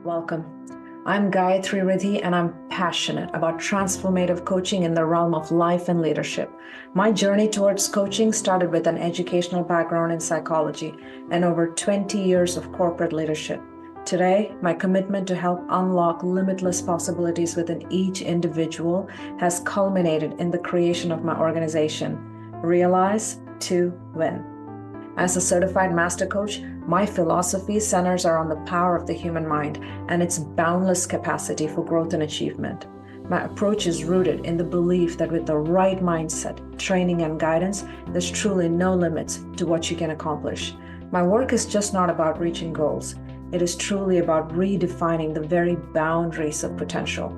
Welcome. I'm Gayathri and I'm passionate about transformative coaching in the realm of life and leadership. My journey towards coaching started with an educational background in psychology and over 20 years of corporate leadership. Today, my commitment to help unlock limitless possibilities within each individual has culminated in the creation of my organization, Realize to Win. As a certified master coach, my philosophy centers around the power of the human mind and its boundless capacity for growth and achievement. My approach is rooted in the belief that with the right mindset, training, and guidance, there's truly no limits to what you can accomplish. My work is just not about reaching goals. It is truly about redefining the very boundaries of potential.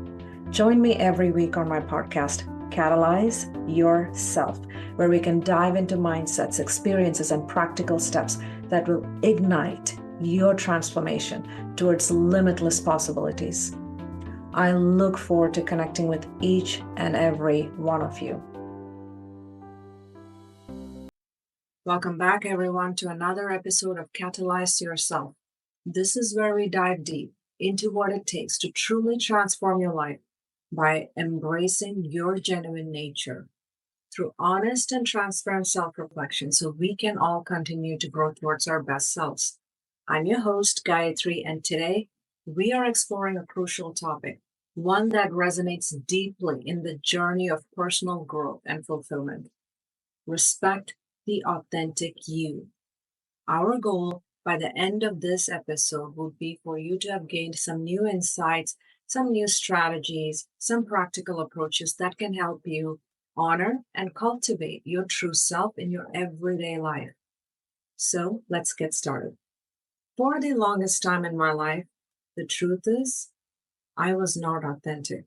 Join me every week on my podcast, Catalyze Your Self, where we can dive into mindsets, experiences, and practical steps that will ignite your transformation towards limitless possibilities. I look forward to connecting with each and every one of you. Welcome back, everyone, to another episode of Catalyze Your Self. This is where we dive deep into what it takes to truly transform your life by embracing your genuine nature through honest and transparent self-reflection so we can all continue to grow towards our best selves. I'm your host, Gayathri, and today we are exploring a crucial topic, one that resonates deeply in the journey of personal growth and fulfillment. Respect the authentic you. Our goal by the end of this episode would be for you to have gained some new insights, some new strategies, some practical approaches that can help you honor and cultivate your true self in your everyday life. So let's get started. For the longest time in my life, the truth is, I was not authentic.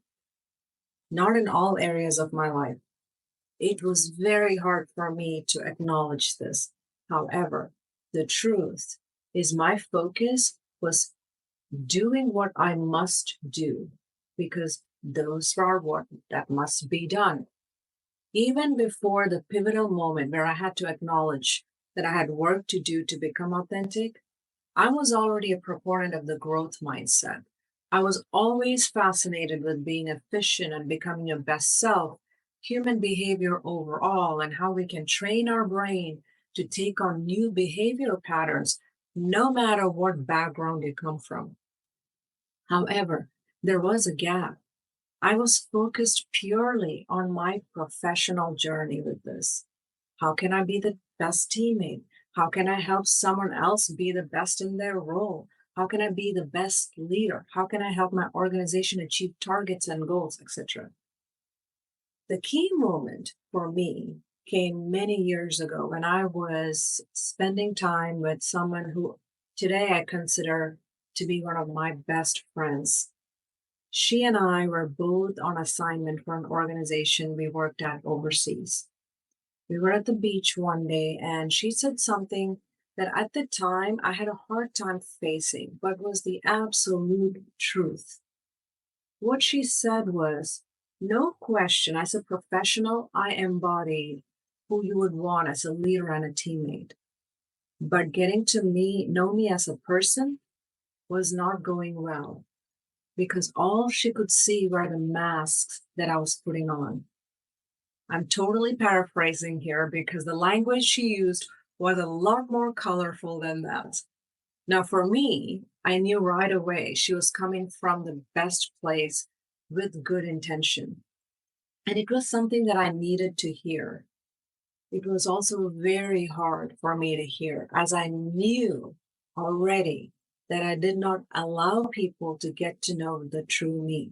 Not in all areas of my life. It was very hard for me to acknowledge this. However, the truth is my focus was doing what I must do because those are what that must be done. Even before the pivotal moment where I had to acknowledge that I had work to do to become authentic, I was already a proponent of the growth mindset. I was always fascinated with being efficient and becoming your best self, human behavior overall, and how we can train our brain to take on new behavior patterns no matter what background you come from. However, there was a gap. I was focused purely on my professional journey with this. How can I be the best teammate? How can I help someone else be the best in their role? How can I be the best leader? How can I help my organization achieve targets and goals, etc.? The key moment for me came many years ago when I was spending time with someone who today I consider to be one of my best friends. She and I were both on assignment for an organization we worked at overseas. We were at the beach one day and she said something that at the time I had a hard time facing, but was the absolute truth. What she said was, no question, as a professional, I embodied who you would want as a leader and a teammate. But getting to know me as a person was not going well because all she could see were the masks that I was putting on. I'm totally paraphrasing here because the language she used was a lot more colorful than that. Now, for me, I knew right away she was coming from the best place with good intention. And it was something that I needed to hear. It was also very hard for me to hear as I knew already that I did not allow people to get to know the true me.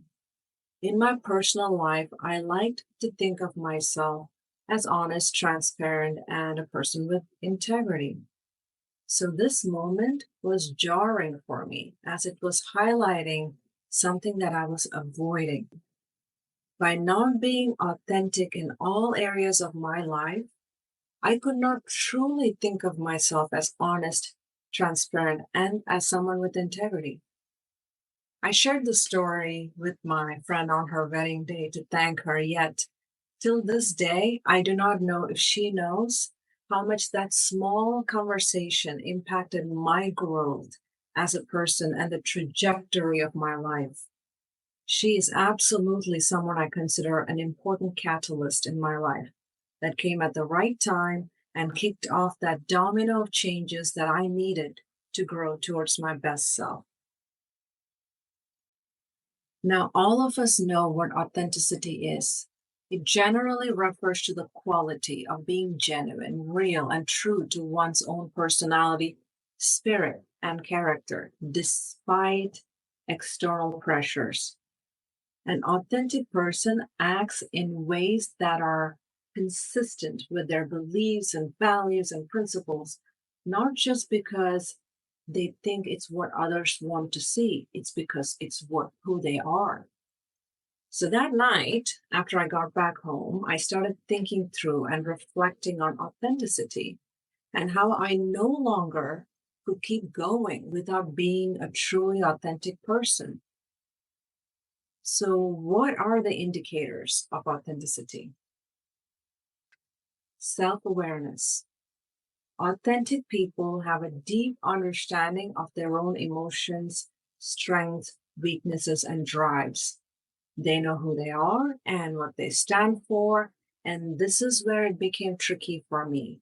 In my personal life, I liked to think of myself as honest, transparent, and a person with integrity. So this moment was jarring for me as it was highlighting something that I was avoiding. By not being authentic in all areas of my life, I could not truly think of myself as honest, transparent, and as someone with integrity. I shared the story with my friend on her wedding day to thank her, yet till this day, I do not know if she knows how much that small conversation impacted my growth as a person and the trajectory of my life. She is absolutely someone I consider an important catalyst in my life that came at the right time and kicked off that domino of changes that I needed to grow towards my best self. Now, all of us know what authenticity is. It generally refers to the quality of being genuine, real, and true to one's own personality, spirit, and character, despite external pressures. An authentic person acts in ways that are consistent with their beliefs and values and principles, not just because they think it's what others want to see, it's because it's who they are. So that night, after I got back home, I started thinking through and reflecting on authenticity and how I no longer could keep going without being a truly authentic person. So, what are the indicators of authenticity? Self awareness. Authentic people have a deep understanding of their own emotions, strengths, weaknesses, and drives. They know who they are and what they stand for, and this is where it became tricky for me.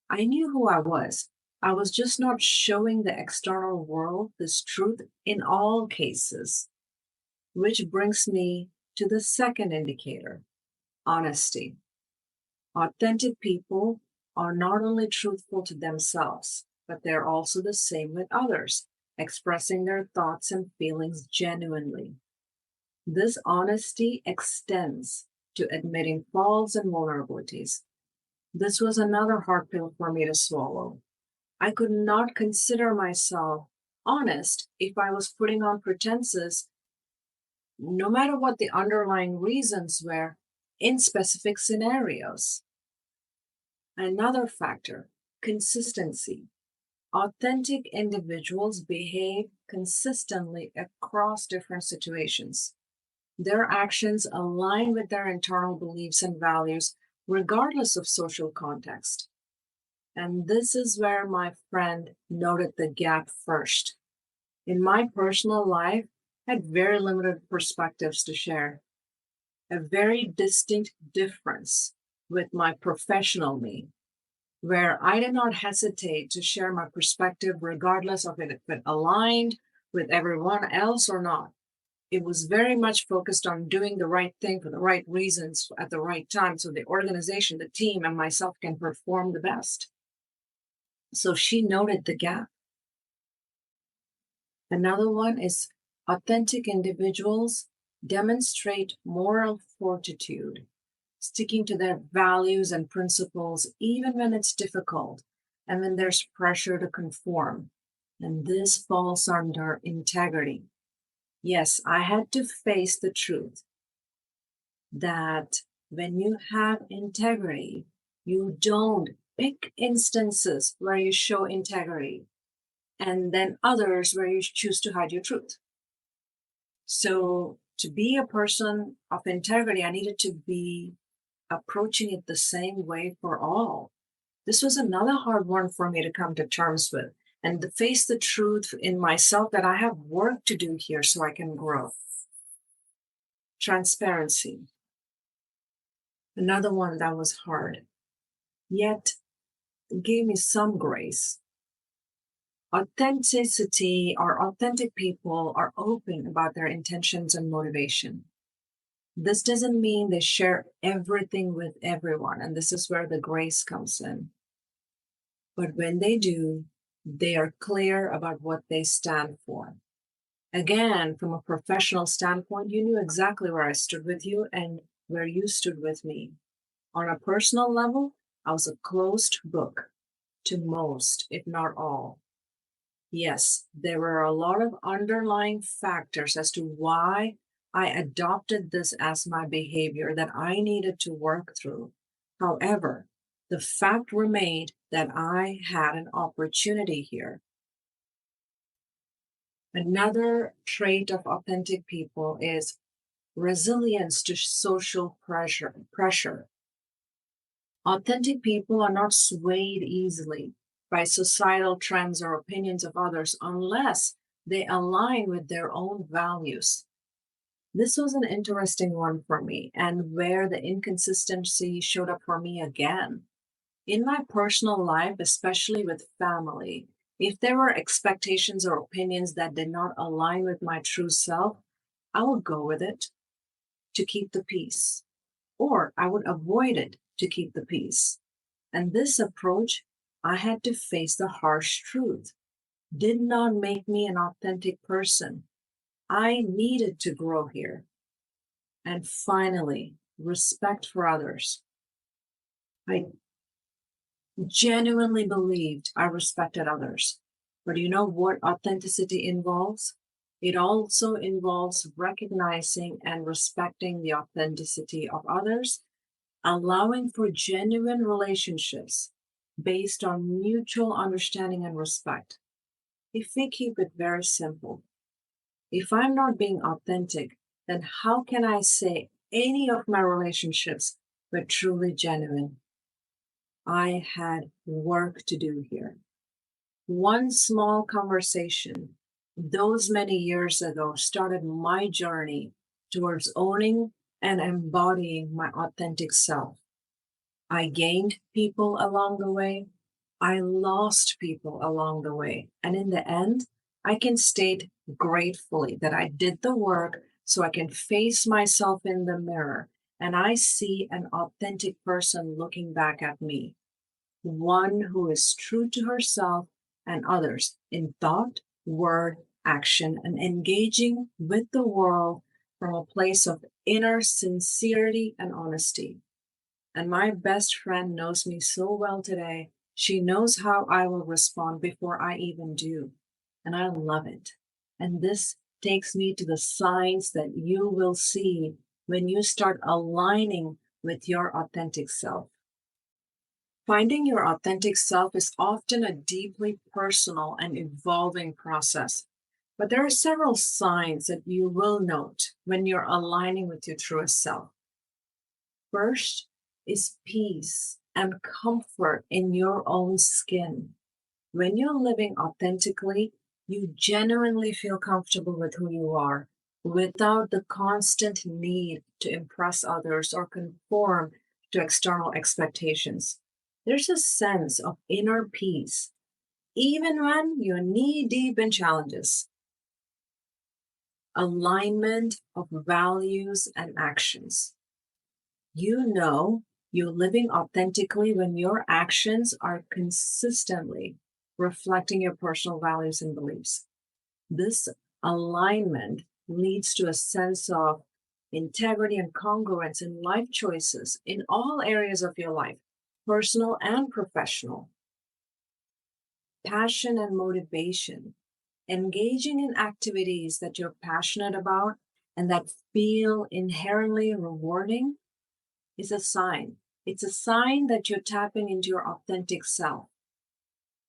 I knew who I was. I was just not showing the external world this truth in all cases, which brings me to the second indicator: honesty. Authentic people are not only truthful to themselves, but they're also the same with others, expressing their thoughts and feelings genuinely. This honesty extends to admitting faults and vulnerabilities. This was another hard pill for me to swallow. I could not consider myself honest if I was putting on pretenses, no matter what the underlying reasons were in specific scenarios. Another factor: consistency. Authentic individuals behave consistently across different situations. Their actions align with their internal beliefs and values, regardless of social context. And this is where my friend noted the gap first. In my personal life, I had very limited perspectives to share, a very distinct difference with my professional me, where I did not hesitate to share my perspective regardless of it if it aligned with everyone else or not. It was very much focused on doing the right thing for the right reasons at the right time so the organization, the team, and myself can perform the best. So she noted the gap. Another one is authentic individuals demonstrate moral fortitude, sticking to their values and principles even when it's difficult and when there's pressure to conform. And this falls under integrity. Yes, I had to face the truth that when you have integrity, you don't pick instances where you show integrity and then others where you choose to hide your truth. So, to be a person of integrity, I needed to be approaching it the same way for all. This was another hard one for me to come to terms with and to face the truth in myself that I have work to do here so I can grow. Transparency, another one that was hard, yet gave me some grace. Authenticity or authentic people are open about their intentions and motivation. This doesn't mean they share everything with everyone, and this is where the grace comes in. But when they do, they are clear about what they stand for. Again, from a professional standpoint, you knew exactly where I stood with you and where you stood with me. On a personal level, I was a closed book to most, if not all. Yes, there were a lot of underlying factors as to why I adopted this as my behavior that I needed to work through. However, the fact remained that I had an opportunity here. Another trait of authentic people is resilience to social pressure. Authentic people are not swayed easily by societal trends or opinions of others unless they align with their own values. This was an interesting one for me, and where the inconsistency showed up for me again. In my personal life, especially with family, if there were expectations or opinions that did not align with my true self, I would go with it to keep the peace, or I would avoid it to keep the peace. And this approach, I had to face the harsh truth, did not make me an authentic person. I needed to grow here. And finally, respect for others. I genuinely believed I respected others. But you know what authenticity involves? It also involves recognizing and respecting the authenticity of others, allowing for genuine relationships based on mutual understanding and respect. If we keep it very simple, if I'm not being authentic, then how can I say any of my relationships were truly genuine? I had work to do here. One small conversation, those many years ago, started my journey towards owning and embodying my authentic self. I gained people along the way. I lost people along the way. And in the end, I can state gratefully that I did the work so I can face myself in the mirror and I see an authentic person looking back at me, one who is true to herself and others in thought, word, action, and engaging with the world from a place of inner sincerity and honesty. And my best friend knows me so well today. She knows how I will respond before I even do. And I love it. And this takes me to the signs that you will see when you start aligning with your authentic self. Finding your authentic self is often a deeply personal and evolving process. But there are several signs that you will note when you're aligning with your truest self. First is peace and comfort in your own skin. When you're living authentically, you genuinely feel comfortable with who you are without the constant need to impress others or conform to external expectations. There's a sense of inner peace, even when you're knee deep in challenges. Alignment of values and actions. You know you're living authentically when your actions are consistently reflecting your personal values and beliefs. This alignment leads to a sense of integrity and congruence in life choices in all areas of your life, personal and professional. Passion and motivation. Engaging in activities that you're passionate about and that feel inherently rewarding is a sign. It's a sign that you're tapping into your authentic self.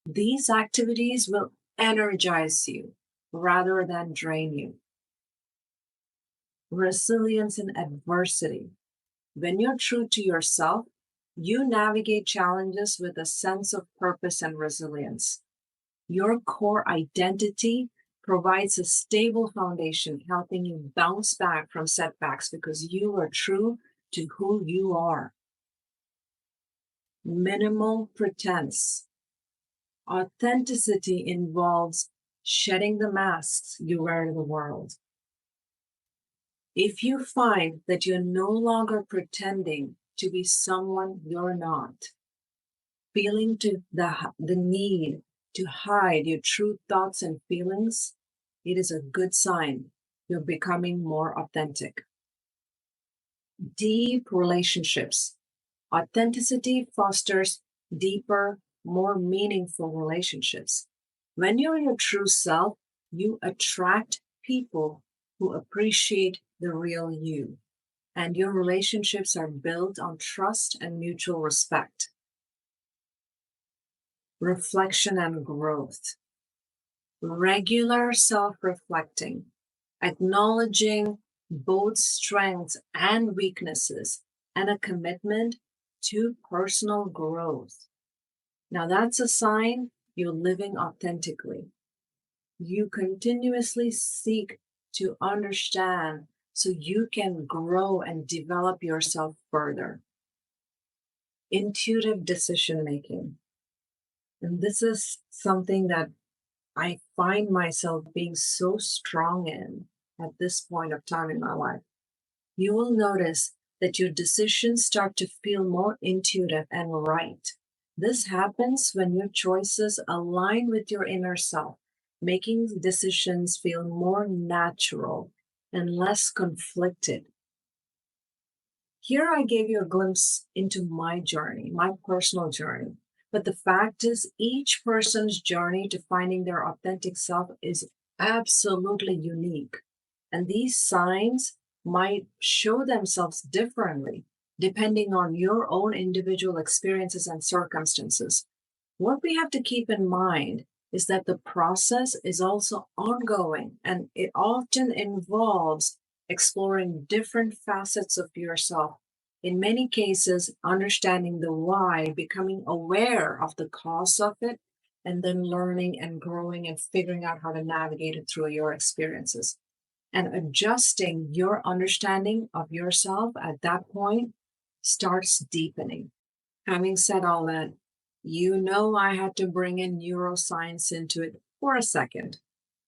These activities will energize you rather than drain you. Resilience in adversity. When you're true to yourself, you navigate challenges with a sense of purpose and resilience. Your core identity provides a stable foundation, helping you bounce back from setbacks because you are true to who you are. Minimal pretense. Authenticity involves shedding the masks you wear in the world. If you find that you're no longer pretending to be someone you're not, feeling the need to hide your true thoughts and feelings, it is a good sign you're becoming more authentic. Deep relationships. Authenticity fosters deeper, more meaningful relationships. When you're your true self, you attract people who appreciate the real you, and your relationships are built on trust and mutual respect. Reflection and growth. Regular self reflecting, acknowledging both strengths and weaknesses, and a commitment to personal growth. Now, that's a sign you're living authentically. You continuously seek to understand so you can grow and develop yourself further. Intuitive decision making. And this is something that I find myself being so strong in at this point of time in my life. You will notice that your decisions start to feel more intuitive and right. This happens when your choices align with your inner self, making decisions feel more natural and less conflicted. Here I gave you a glimpse into my journey, my personal journey. But the fact is, each person's journey to finding their authentic self is absolutely unique. And these signs might show themselves differently depending on your own individual experiences and circumstances. What we have to keep in mind is that the process is also ongoing and it often involves exploring different facets of yourself. In many cases, understanding the why, becoming aware of the cause of it, and then learning and growing and figuring out how to navigate it through your experiences. And adjusting your understanding of yourself at that point starts deepening. Having said all that, you know I had to bring in neuroscience into it for a second.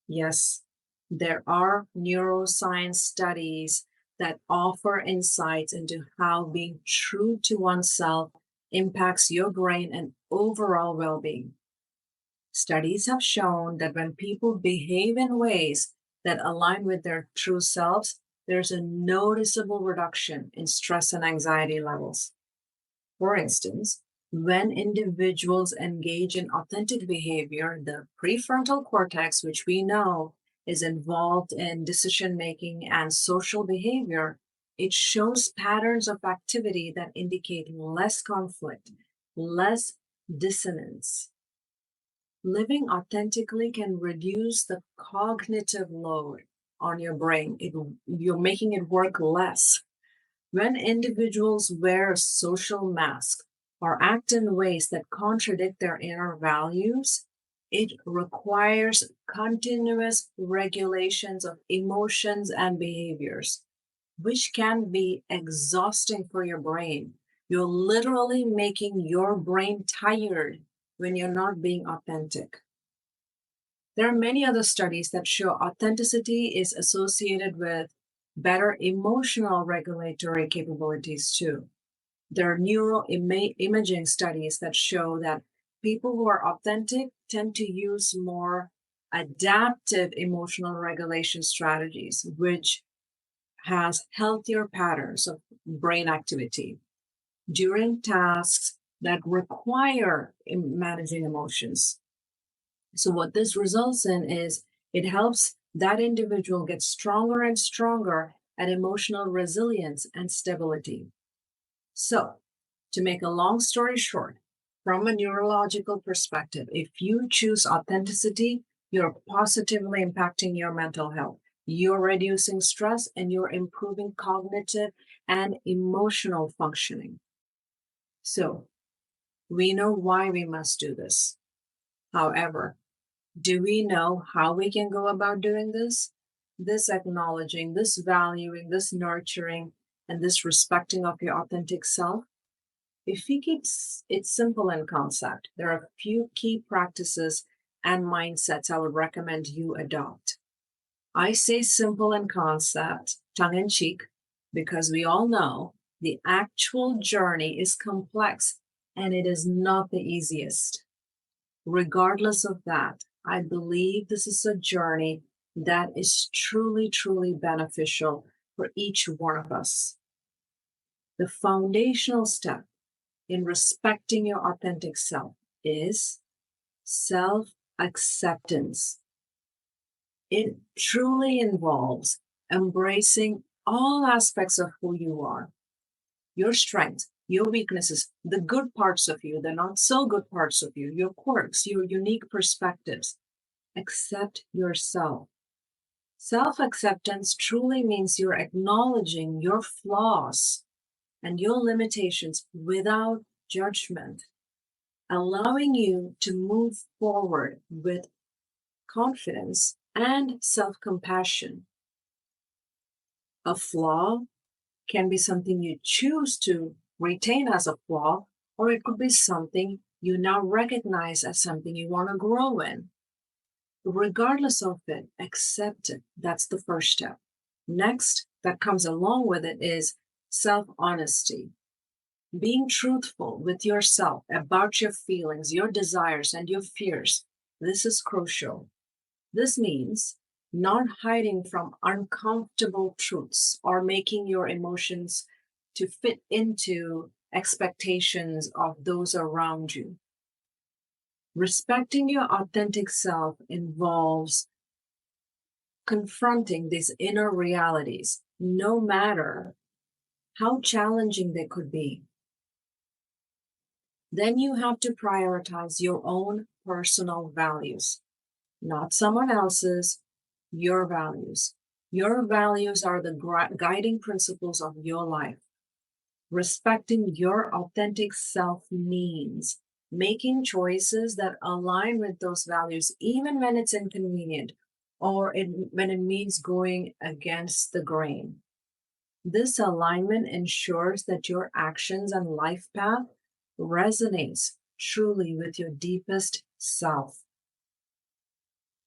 Yes, there are neuroscience studies that offer insights into how being true to oneself impacts your brain and overall well being. Studies have shown that when people behave in ways that align with their true selves, there's a noticeable reduction in stress and anxiety levels. For instance, when individuals engage in authentic behavior, the prefrontal cortex, which we know is involved in decision making and social behavior, it shows patterns of activity that indicate less conflict, less dissonance. Living authentically can reduce the cognitive load on your brain. You're making it work less. When individuals wear a social mask or act in ways that contradict their inner values, it requires continuous regulations of emotions and behaviors, which can be exhausting for your brain. You're literally making your brain tired when you're not being authentic. There are many other studies that show authenticity is associated with better emotional regulatory capabilities too. There are imaging studies that show that people who are authentic tend to use more adaptive emotional regulation strategies, which has healthier patterns of brain activity during tasks that require managing emotions. So, what this results in is it helps that individual get stronger and stronger at emotional resilience and stability. So, to make a long story short, from a neurological perspective, if you choose authenticity, you're positively impacting your mental health. You're reducing stress and you're improving cognitive and emotional functioning. So, we know why we must do this. However, do we know how we can go about doing this? This acknowledging, this valuing, this nurturing, and this respecting of your authentic self. If we keep it simple in concept, there are a few key practices and mindsets I would recommend you adopt. I say simple in concept, tongue in cheek, because we all know the actual journey is complex and it is not the easiest. Regardless of that, I believe this is a journey that is truly, truly beneficial for each one of us. The foundational step in respecting your authentic self is self acceptance. It truly involves embracing all aspects of who you are, your strengths, your weaknesses, the good parts of you, the not so good parts of you, your quirks, your unique perspectives. Accept yourself. Self acceptance truly means you're acknowledging your flaws and your limitations without judgment. allowing you to move forward with confidence and self-compassion. A flaw can be something you choose to retain as a flaw, or it could be something you now recognize as something you want to grow in. Regardless of it, accept it. That's the first step. Next, that comes along with it is self honesty. Being truthful with yourself about your feelings, your desires, and your fears. This is crucial. This means not hiding from uncomfortable truths or making your emotions to fit into expectations of those around you. Respecting your authentic self involves confronting these inner realities, no matter how challenging they could be. Then you have to prioritize your own personal values, not someone else's, your values. Your values are the guiding principles of your life. Respecting your authentic self means making choices that align with those values, even when it's inconvenient or when it means going against the grain. This alignment ensures that your actions and life path resonates truly with your deepest self.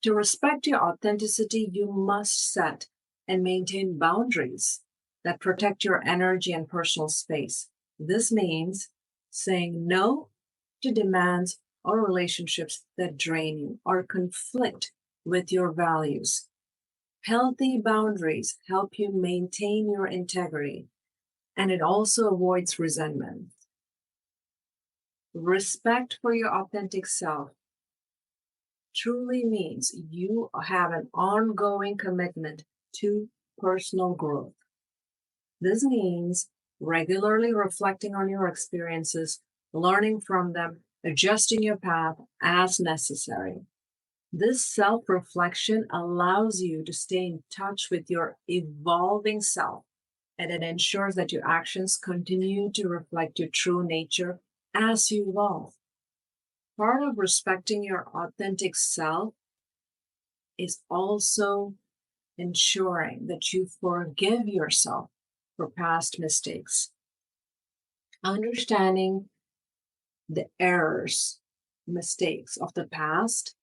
To respect your authenticity, you must set and maintain boundaries that protect your energy and personal space. This means saying no to demands or relationships that drain you or conflict with your values. Healthy boundaries help you maintain your integrity, and it also avoids resentment. Respect for your authentic self truly means you have an ongoing commitment to personal growth. This means regularly reflecting on your experiences, learning from them, adjusting your path as necessary. This self reflection allows you to stay in touch with your evolving self, and it ensures that your actions continue to reflect your true nature as you evolve. Part of respecting your authentic self is also ensuring that you forgive yourself for past mistakes. Understanding the errors, mistakes of the past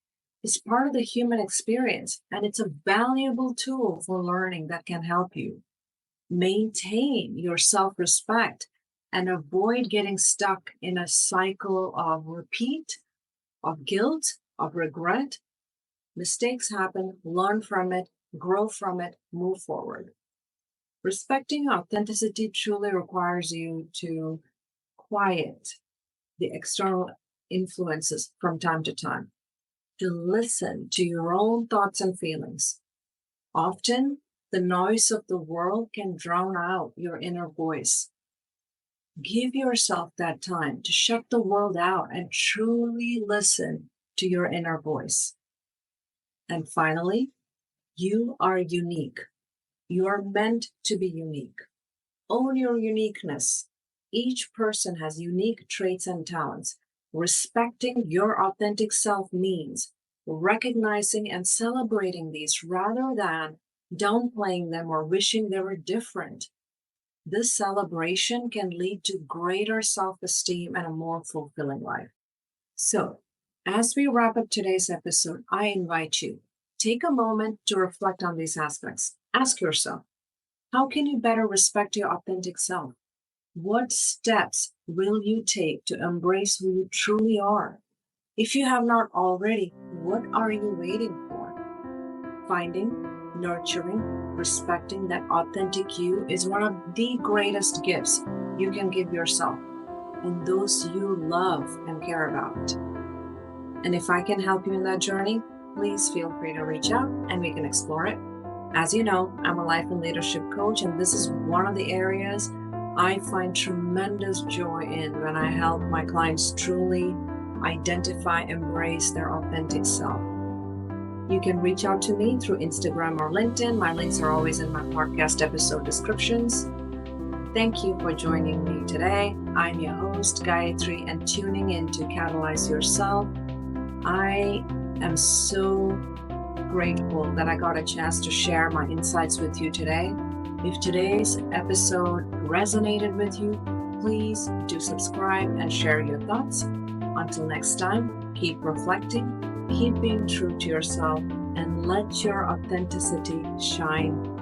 is part of the human experience, and it's a valuable tool for learning that can help you maintain your self respect and avoid getting stuck in a cycle of repeat, of guilt, of regret. Mistakes happen, learn from it, grow from it, move forward. Respecting authenticity truly requires you to quiet the external influences from time to time, to listen to your own thoughts and feelings. Often, the noise of the world can drown out your inner voice. Give yourself that time to shut the world out and truly listen to your inner voice. And finally, you are unique. You are meant to be unique. Own your uniqueness. Each person has unique traits and talents. Respecting your authentic self means recognizing and celebrating these rather than downplaying them or wishing they were different. This celebration can lead to greater self esteem and a more fulfilling life. So, as we wrap up today's episode, I invite you take a moment to reflect on these aspects. Ask yourself, how can you better respect your authentic self? What steps will you take to embrace who you truly are? If you have not already, what are you waiting for? Finding, nurturing, respecting that authentic you is one of the greatest gifts you can give yourself and those you love and care about. And if I can help you in that journey, please feel free to reach out and we can explore it. As you know, I'm a life and leadership coach, and this is one of the areas I find tremendous joy in when I help my clients truly identify, embrace their authentic self. You can reach out to me through Instagram or LinkedIn. My links are always in my podcast episode descriptions. Thank you for joining me today. I'm your host, Gayathri, and tuning in to Catalyze Yourself. I am so grateful that I got a chance to share my insights with you today. If today's episode resonated with you, please do subscribe and share your thoughts. Until next time, keep reflecting, keep being true to yourself, and let your authenticity shine